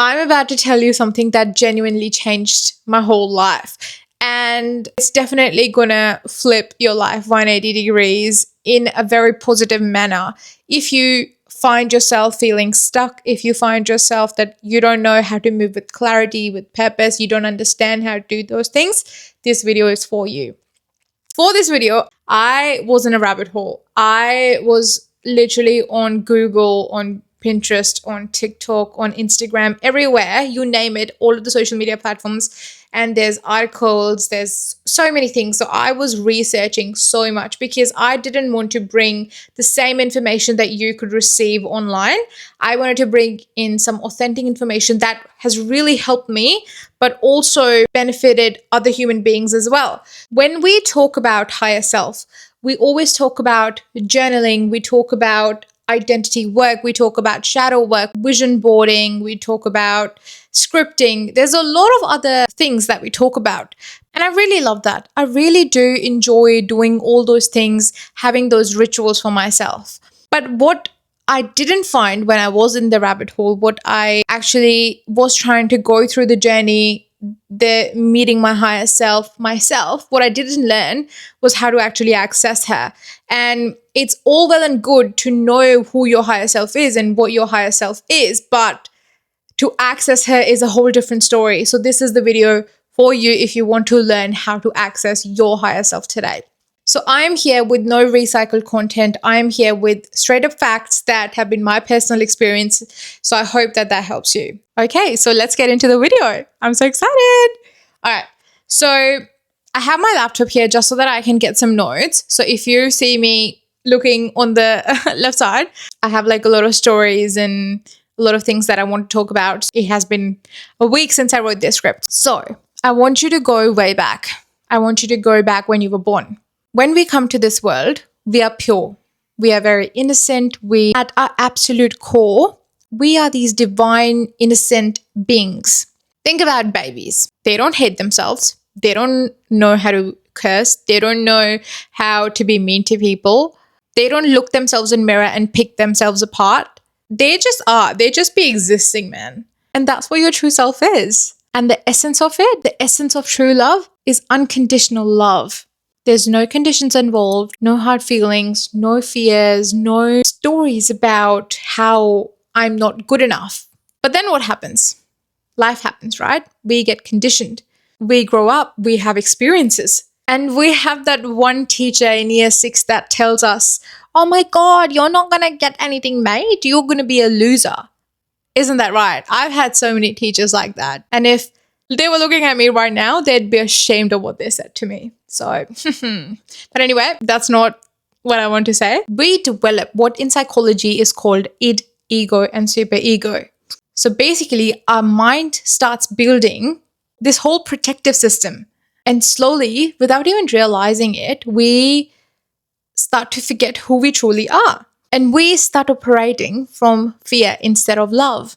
I'm about to tell you something that genuinely changed my whole life. And it's definitely gonna flip your life 180 degrees in a very positive manner. If you find yourself feeling stuck, if you find yourself that you don't know how to move with clarity, with purpose, you don't understand how to do those things, this video is for you. For this video, I was in a rabbit hole. I was literally on Google, on Pinterest, on TikTok, on Instagram, everywhere, you name it, all of the social media platforms. And there's articles, there's so many things. So I was researching so much because I didn't want to bring the same information that you could receive online. I wanted to bring in some authentic information that has really helped me, but also benefited other human beings as well. When we talk about higher self, we always talk about journaling, we talk about identity work, we talk about shadow work, vision boarding, we talk about scripting. There's a lot of other things that we talk about. And I really love that. I really do enjoy doing all those things, having those rituals for myself. But what I didn't find when I was in the rabbit hole, what I actually was trying to go through the journey, the meeting my higher self myself, what I didn't learn was how to actually access her. And it's all well and good to know who your higher self is and what your higher self is, but to access her is a whole different story. So this is the video for you if you want to learn how to access your higher self today. So I am here with no recycled content. I am here with straight up facts that have been my personal experience. So I hope that that helps you. Okay, so let's get into the video. I'm so excited. All right, so I have my laptop here just so that I can get some notes. So if you see me looking on the left side, I have like a lot of stories and a lot of things that I want to talk about. It has been a week since I wrote this script. So I want you to go way back. I want you to go back when you were born. When we come to this world, we are pure. We are very innocent. We, at our absolute core, we are these divine, innocent beings. Think about babies. They don't hate themselves. They don't know how to curse. They don't know how to be mean to people. They don't look themselves in the mirror and pick themselves apart. They just are. They just be existing, man. And that's what your true self is. And the essence of it, the essence of true love is unconditional love. There's no conditions involved, no hard feelings, no fears, no stories about how I'm not good enough. But then what happens? Life happens, right? We get conditioned. We grow up, we have experiences. And we have that one teacher in year 6 that tells us, oh my God, you're not going to get anything made. You're going to be a loser. Isn't that right? I've had so many teachers like that. And if they were looking at me right now, they'd be ashamed of what they said to me. So, but anyway, that's not what I want to say. We develop what in psychology is called id, ego, and superego. So basically, our mind starts building this whole protective system. And slowly, without even realizing it, we start to forget who we truly are. And we start operating from fear instead of love.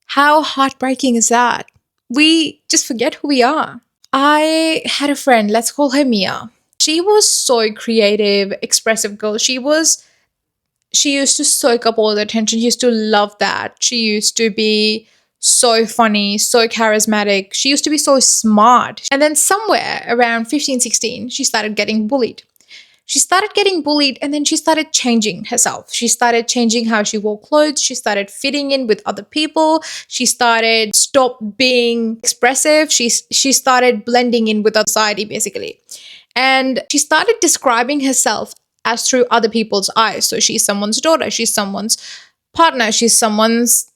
How heartbreaking is that? We just forget who we are. I had a friend, let's call her Mia. She was so creative, expressive girl. She used to soak up all the attention. She used to love that. She used to be so funny, so charismatic. She used to be so smart. And then somewhere around 15, 16, she started getting bullied. She started getting bullied and then she started changing herself. She started changing how she wore clothes. She started fitting in with other people. She started stop being expressive. She started blending in with society basically. And she started describing herself as through other people's eyes. So she's someone's daughter. She's someone's partner. She's someone's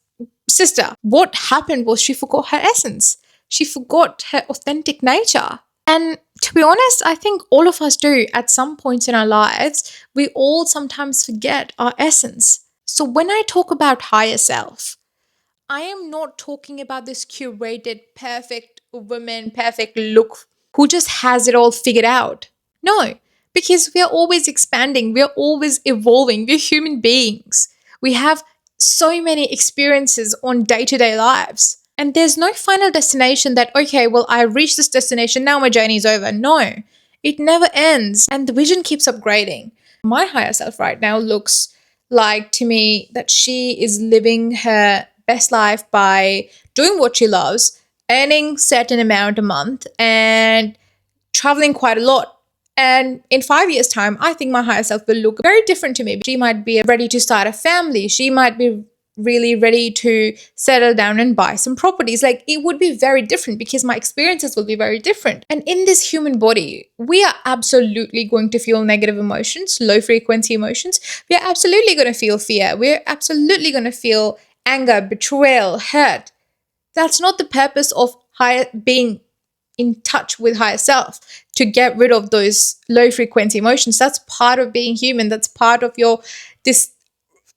sister. What happened was she forgot her essence. She forgot her authentic nature. And to be honest, I think all of us do at some points in our lives. We all sometimes forget our essence. So when I talk about higher self, I am not talking about this curated, perfect woman, perfect look who just has it all figured out. No, because we are always expanding. We are always evolving. We're human beings. We have so many experiences on day-to-day lives. And there's no final destination that, okay, well, I reached this destination, now my journey is over. No, it never ends. And the vision keeps upgrading. My higher self right now looks like to me that she is living her best life by doing what she loves, earning certain amount a month, and traveling quite a lot. And in 5 years' time, I think my higher self will look very different to me. She might be ready to start a family. She might be really ready to settle down and buy some properties. Like, it would be very different because my experiences will be very different. And in this human body, we are absolutely going to feel negative emotions, low frequency emotions. We are absolutely going to feel fear. We're absolutely going to feel anger, betrayal, hurt. That's not the purpose of being in touch with higher self, to get rid of those low frequency emotions. That's part of being human. That's part of this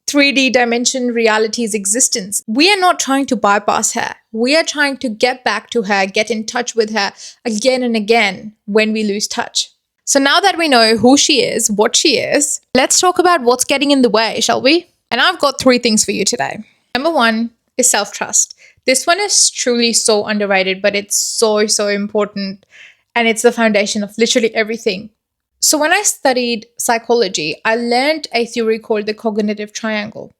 3D dimension reality's existence. We are not trying to bypass her. We are trying to get back to her, get in touch with her again and again when we lose touch. So now that we know who she is, what she is, let's talk about what's getting in the way, shall we? And I've got 3 things for you today. Number 1 is self-trust. This one is truly so underrated, but it's so, so important. And it's the foundation of literally everything. So when I studied psychology, I learned a theory called the cognitive triangle.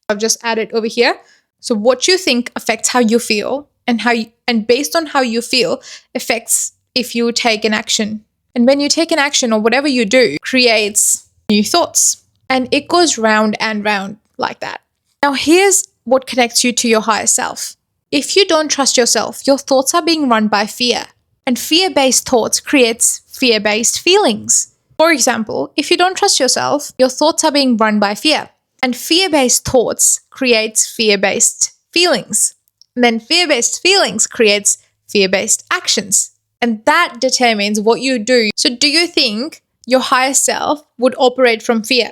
I've just added over here. So what you think affects how you feel, and based on how you feel affects if you take an action. And when you take an action, or whatever you do, creates new thoughts. And it goes round and round like that. Now here's what connects you to your higher self. If you don't trust yourself, your thoughts are being run by fear. And fear-based thoughts creates fear-based feelings. For example, if you don't trust yourself, your thoughts are being run by fear. And fear-based thoughts creates fear-based feelings. And then fear-based feelings creates fear-based actions. And that determines what you do. So do you think your higher self would operate from fear?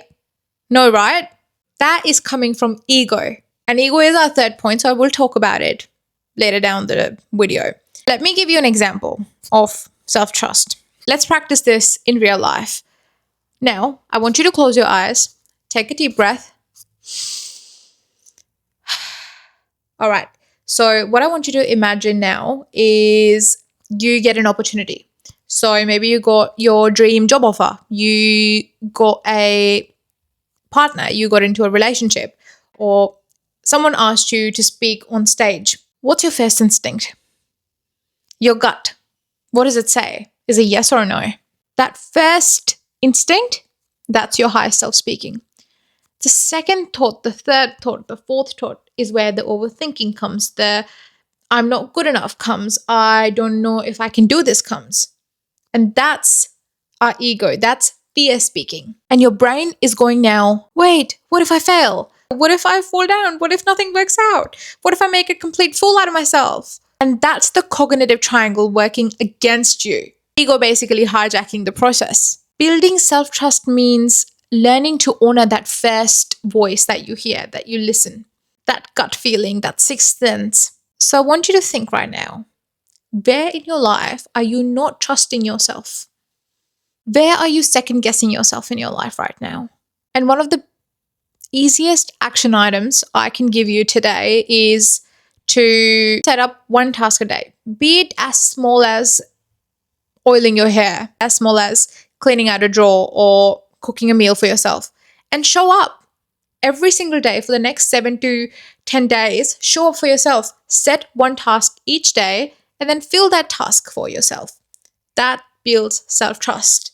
No, right? That is coming from ego. And ego is our 3rd point, so I will talk about it later down the video. Let me give you an example of self-trust. Let's practice this in real life. Now, I want you to close your eyes, take a deep breath. All right. So what I want you to imagine now is you get an opportunity. So maybe you got your dream job offer. You got a partner. You got into a relationship. Or someone asked you to speak on stage. What's your first instinct? Your gut. What does it say? Is it yes or no? That first instinct, that's your higher self speaking. The second thought, the third thought, the fourth thought is where the overthinking comes. The I'm not good enough comes. I don't know if I can do this comes. And that's our ego. That's fear speaking. And your brain is going now, wait, what if I fail? What if I fall down? What if nothing works out? What if I make a complete fool out of myself? And that's the cognitive triangle working against you. Ego basically hijacking the process. Building self-trust means learning to honor that first voice that you hear, that you listen, that gut feeling, that sixth sense. So I want you to think right now, where in your life are you not trusting yourself? Where are you second guessing yourself in your life right now? And one of the easiest action items I can give you today is to set up 1 task a day. Be it as small as oiling your hair, as small as cleaning out a drawer or cooking a meal for yourself. And show up every single day for the next 7 to 10 days. Show up for yourself. Set 1 task each day and then fill that task for yourself. That builds self-trust.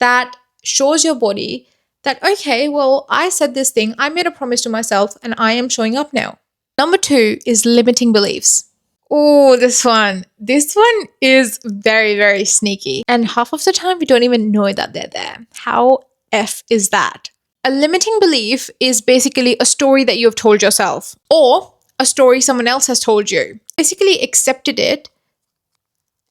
That shows your body that, okay, well, I said this thing, I made a promise to myself, and I am showing up now. Number 2 is limiting beliefs. Oh, this one is very, very sneaky. And half of the time, we don't even know that they're there. How F is that? A limiting belief is basically a story that you have told yourself, or a story someone else has told you. Basically accepted it,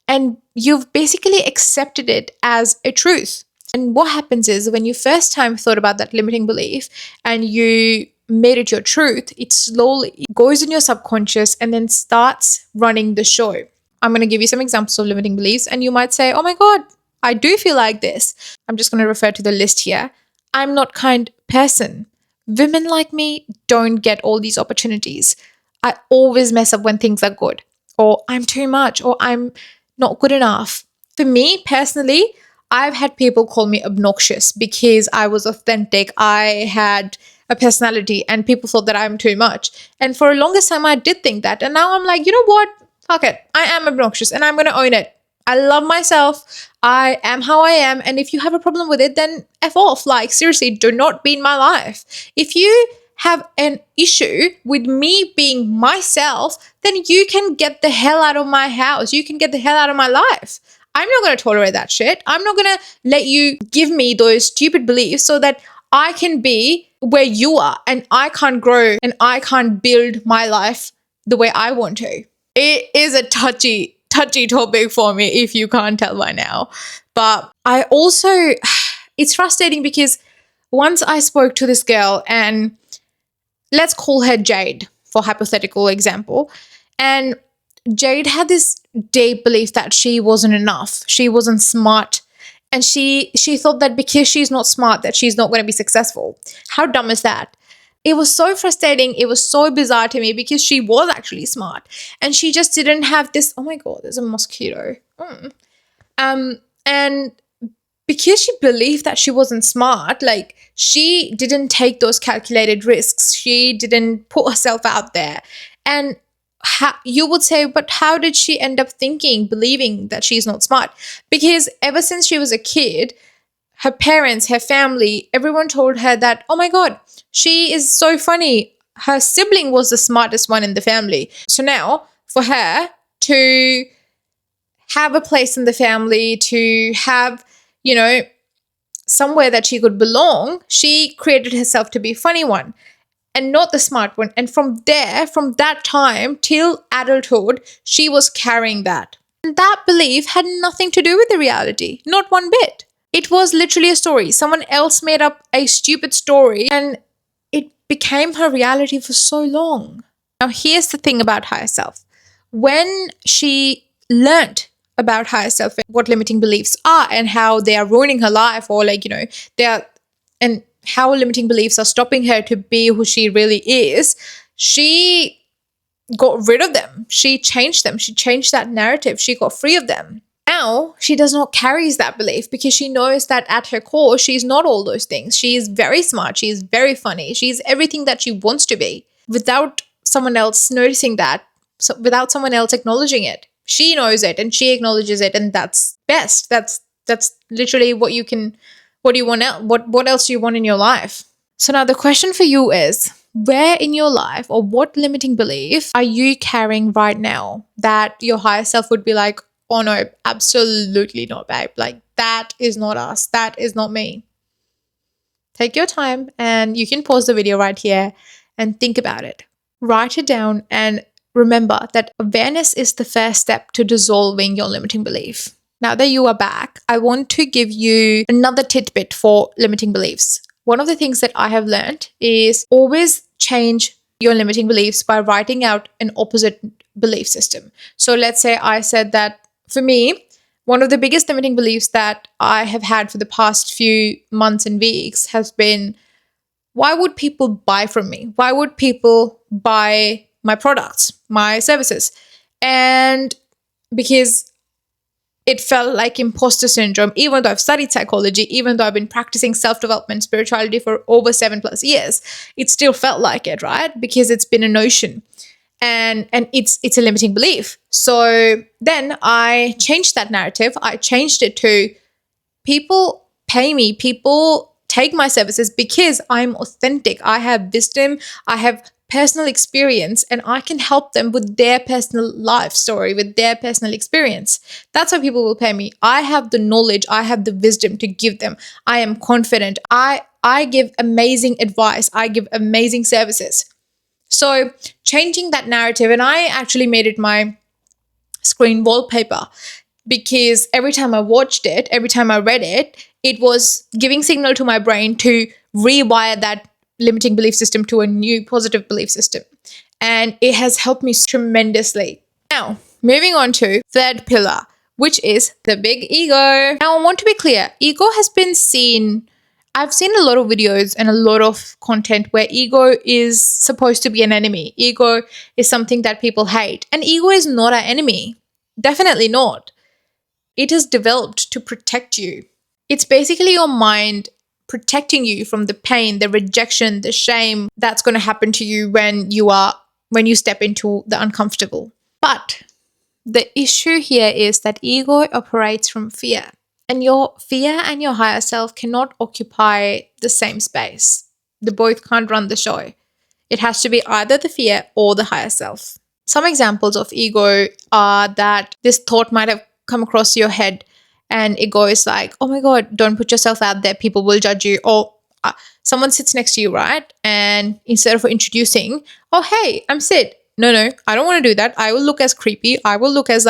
and you've basically accepted it as a truth. And what happens is when you first time thought about that limiting belief and you made it your truth, it slowly goes in your subconscious and then starts running the show. I'm going to give you some examples of limiting beliefs, and you might say, oh my God, I do feel like this. I'm just going to refer to the list here. I'm not kind person. Women like me don't get all these opportunities. I always mess up when things are good. Or I'm too much, or I'm not good enough. For me personally, I've had people call me obnoxious because I was authentic. I had a personality and people thought that I'm too much. And for a longest time, I did think that. And now I'm like, you know what? Fuck it. I am obnoxious and I'm going to own it. I love myself. I am how I am. And if you have a problem with it, then F off. Like, seriously, do not be in my life. If you have an issue with me being myself, then you can get the hell out of my house. You can get the hell out of my life. I'm not going to tolerate that shit. I'm not going to let you give me those stupid beliefs so that I can be where you are and I can't grow and I can't build my life the way I want to. It is a touchy topic for me, if you can't tell by now. But I also, it's frustrating because once I spoke to this girl, and let's call her Jade for hypothetical example, and Jade had this deep belief that she wasn't enough. She wasn't smart. And she thought that because she's not smart, that she's not going to be successful. How dumb is that? It was so frustrating. It was so bizarre to me because she was actually smart. And she just didn't have this, oh my God, there's a mosquito. And because she believed that she wasn't smart, like, she didn't take those calculated risks. She didn't put herself out there. And you would say, but how did she end up believing that she's not smart? Because ever since she was a kid, her parents, her family, everyone told her that, oh my God, she is so funny. Her sibling was the smartest one in the family. So now for her to have a place in the family, to have, somewhere that she could belong, she created herself to be a funny one and not the smart one. And from that time till adulthood, she was carrying that. And that belief had nothing to do with the reality, not one bit. It was literally a story. Someone else made up a stupid story and it became her reality for so long. Now, here's the thing about higher self. When she learnt about higher self and what limiting beliefs are and how they are ruining her life, or and how limiting beliefs are stopping her to be who she really is, she got rid of them. She changed them. She changed that narrative. She got free of them. Now, she does not carry that belief because she knows that at her core, she's not all those things. She is very smart. She is very funny. She's everything that she wants to be without someone else noticing that, without someone else acknowledging it. She knows it and she acknowledges it, and that's best. That's literally what you want. What else do you want in your life? So now the question for you is, where in your life, or what limiting belief are you carrying right now that your higher self would be like, oh no, absolutely not, babe. Like, that is not us. That is not me. Take your time and you can pause the video right here and think about it. Write it down and remember that awareness is the first step to dissolving your limiting belief. Now that you are back, I want to give you another tidbit for limiting beliefs. One of the things that I have learned is always change your limiting beliefs by writing out an opposite belief system. So let's say I said that for me, one of the biggest limiting beliefs that I have had for the past few months and weeks has been, why would people buy from me? Why would people buy my products, my services? And because it felt like imposter syndrome, even though I've studied psychology, even though I've been practicing self-development, spirituality for over 7+ years, it still felt like it, right? Because it's been a notion and it's a limiting belief. So then I changed that narrative. I changed it to, people pay me, people take my services because I'm authentic. I have wisdom, I have personal experience, and I can help them with their personal life story, with their personal experience. That's why people will pay me. I have the knowledge, I have the wisdom to give them. I am confident. I give amazing advice. I give amazing services. So changing that narrative, and I actually made it my screen wallpaper, because every time I watched it, every time I read it, it was giving signal to my brain to rewire that limiting belief system to a new positive belief system. And it has helped me tremendously. Now, moving on to third pillar, which is the big ego. Now, I want to be clear, ego has been seen, I've seen a lot of videos and a lot of content where ego is supposed to be an enemy. Ego is something that people hate. And ego is not our enemy. Definitely not. It is developed to protect you. It's basically your mind protecting you from the pain, the rejection, the shame that's going to happen to you when you step into the uncomfortable. But the issue here is that ego operates from fear, and your fear and your higher self cannot occupy the same space. They both can't run the show. It has to be either the fear or the higher self. Some examples of ego are that this thought might have come across your head and it goes like, oh my God, don't put yourself out there. People will judge you. Or someone sits next to you, right? And instead of introducing, oh, hey, I'm Sid. No, I don't want to do that. I will look as creepy. I will look as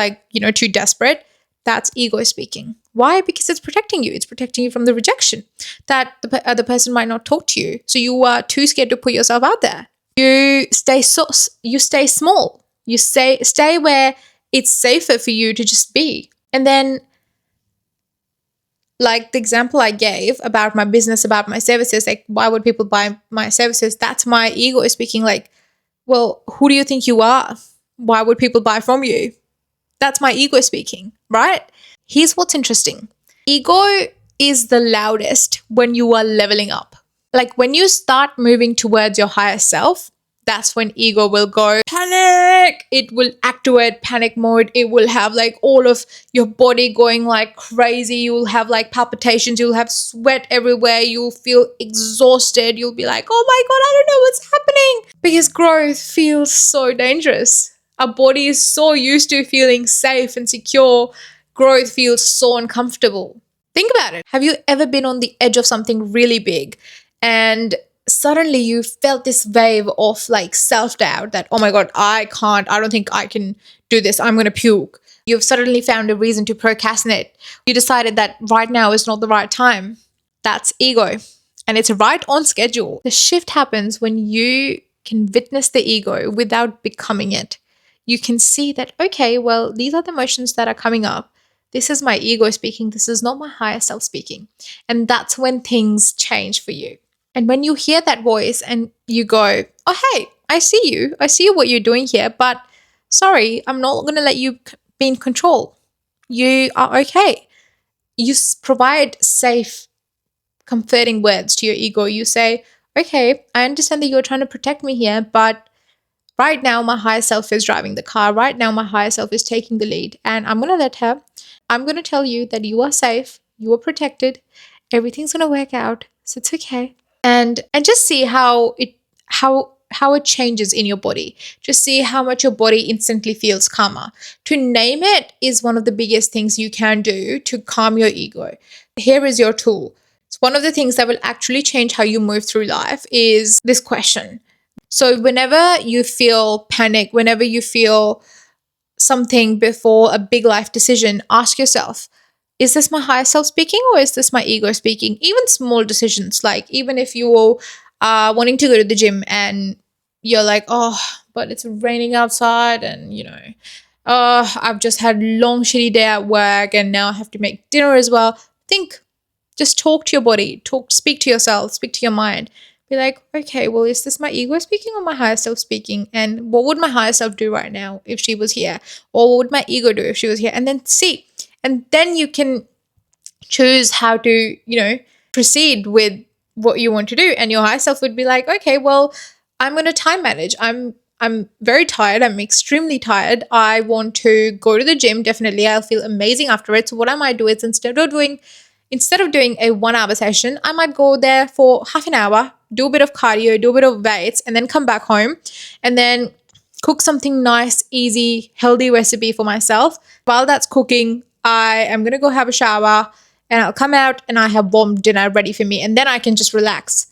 too desperate. That's ego speaking. Why? Because it's protecting you. It's protecting you from the rejection that the other person might not talk to you. So you are too scared to put yourself out there. You stay small. You stay where it's safer for you to just be. And then, like the example I gave about my business, about my services, like why would people buy my services? That's my ego speaking like, well, who do you think you are? Why would people buy from you? That's my ego speaking, right? Here's what's interesting. Ego is the loudest when you are leveling up. Like when you start moving towards your higher self, that's when ego will go panic. It will activate panic mode. It will have like all of your body going like crazy. You will have like palpitations. You'll have sweat everywhere. You'll feel exhausted. You'll be like, oh my God, I don't know what's happening. Because growth feels so dangerous. Our body is so used to feeling safe and secure. Growth feels so uncomfortable. Think about it. Have you ever been on the edge of something really big and suddenly you felt this wave of like self-doubt that, oh my God, I don't think I can do this. I'm going to puke. You've suddenly found a reason to procrastinate. You decided that right now is not the right time. That's ego. And it's right on schedule. The shift happens when you can witness the ego without becoming it. You can see that, okay, well, these are the emotions that are coming up. This is my ego speaking. This is not my higher self speaking. And that's when things change for you. And when you hear that voice and you go, oh, hey, I see you. I see what you're doing here, but sorry, I'm not going to let you be in control. You are okay. You provide safe, comforting words to your ego. You say, okay, I understand that you're trying to protect me here, but right now my higher self is driving the car. Right now my higher self is taking the lead, and I'm going to let her. I'm going to tell you that you are safe. You are protected. Everything's going to work out. So it's okay. And just see how it changes in your body. Just see how much your body instantly feels calmer. To name it is one of the biggest things you can do to calm your ego. Here is your tool. It's one of the things that will actually change how you move through life is this question. So whenever you feel panic, whenever you feel something before a big life decision, ask yourself, is this my higher self speaking or is this my ego speaking? Even small decisions, like even if you are wanting to go to the gym and you're like, oh, but it's raining outside and, oh, I've just had a long, shitty day at work and now I have to make dinner as well. Just talk to your body, speak to yourself, speak to your mind. Be like, okay, well, is this my ego speaking or my higher self speaking? And what would my higher self do right now if she was here? Or what would my ego do if she was here? And then see. And then you can choose how to, proceed with what you want to do. And your higher self would be like, okay, well, I'm going to time manage. I'm very tired. I'm extremely tired. I want to go to the gym. Definitely. I'll feel amazing after it. So what I might do is instead of doing a 1 hour session, I might go there for half an hour, do a bit of cardio, do a bit of weights, and then come back home and then cook something nice, easy, healthy recipe for myself. While that's cooking, I am going to go have a shower and I'll come out and I have warm dinner ready for me and then I can just relax.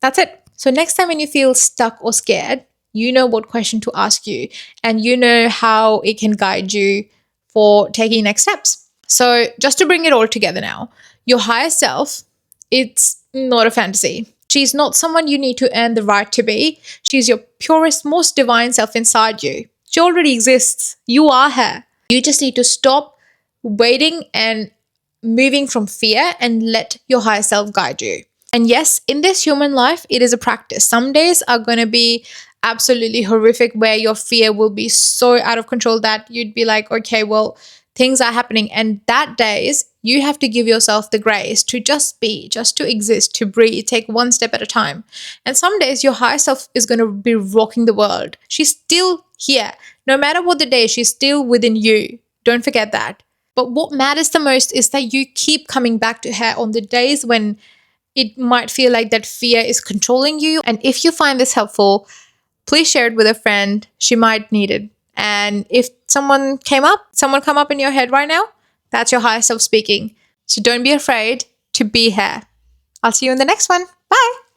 That's it. So next time when you feel stuck or scared, you know what question to ask you and you know how it can guide you for taking next steps. So just to bring it all together now, your higher self, it's not a fantasy. She's not someone you need to earn the right to be. She's your purest, most divine self inside you. She already exists. You are her. You just need to stop waiting and moving from fear and let your higher self guide you. And yes, in this human life, it is a practice. Some days are going to be absolutely horrific where your fear will be so out of control that you'd be like, okay, well, things are happening. And that days, You have to give yourself the grace to just be, just to exist, to breathe, take one step at a time. And some days your higher self is going to be rocking the world. She's still here. No matter what the day, she's still within you. Don't forget that. But what matters the most is that you keep coming back to her on the days when it might feel like that fear is controlling you. And if you find this helpful, please share it with a friend. She might need it. And if someone come up in your head right now, that's your higher self speaking. So don't be afraid to be here. I'll see you in the next one. Bye.